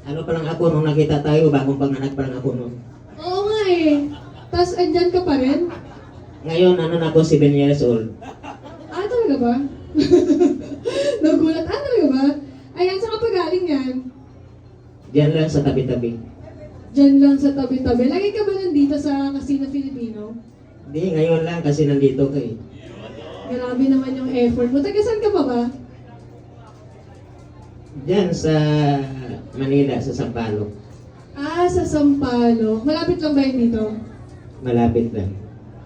Ano pa lang ako nung nakita tayo, bagong panganak pa lang ako nung. Oo nga eh. Tapos andyan ka pa rin? Ngayon, ano na ako, 7 years old. Ah, talaga ba? Nagulat. Ah, talaga ba? Ayan, saan ka pa galing yan? Diyan lang sa tabi-tabi. Diyan lang sa tabi-tabi. Lagi ka ba nandito sa Casino Filipino? Hindi, ngayon lang kasi nandito ka eh. Grabe naman yung effort mo. Taga saan ka pa ba? Diyan sa Manila, sa Sampaloc. Ah, sa Sampaloc. Malapit lang ba yun dito? Malapit lang.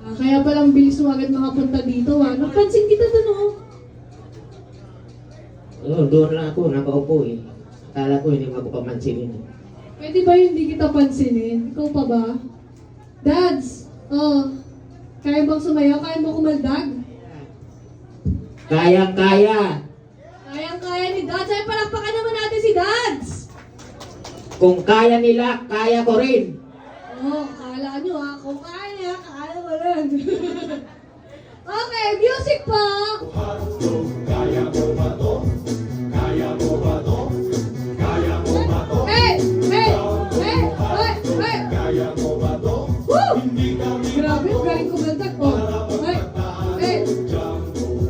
Ah, kaya palang bilis mo agad makapunta dito ah. Napansin kita dun oh. Oo, doon lang ako, nakaupo eh. Akala ko hindi mo ako pamansinin. Pwede ba yung hindi kita pansinin? Ikaw pa ba? Dads! Oh, kaya bang sumayaw? Kaya mo kumaldag? Kayang-kaya! Kayang-kaya ni Dads. Ay, palakpakan naman natin si Dads! Kung kaya nila, kaya ko rin. Oh, kala nyo ha. Kung kaya ko rin. Okay, music po! Kaya mo ba to? Kaya mo ba to? Kaya mo ba to? Hey! Hey! Hey! Hey! Hey! Kaya mo ba to? Woo! Hindi kami Grabe, galing kumaldag. Oh, hey! Hey!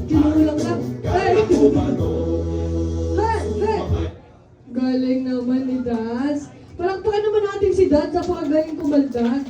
Kinulang lang. Hey! Hey! Hey! Galing naman ni Dads. Palakpakan naman natin si Dads. Napakagaling kumaldag.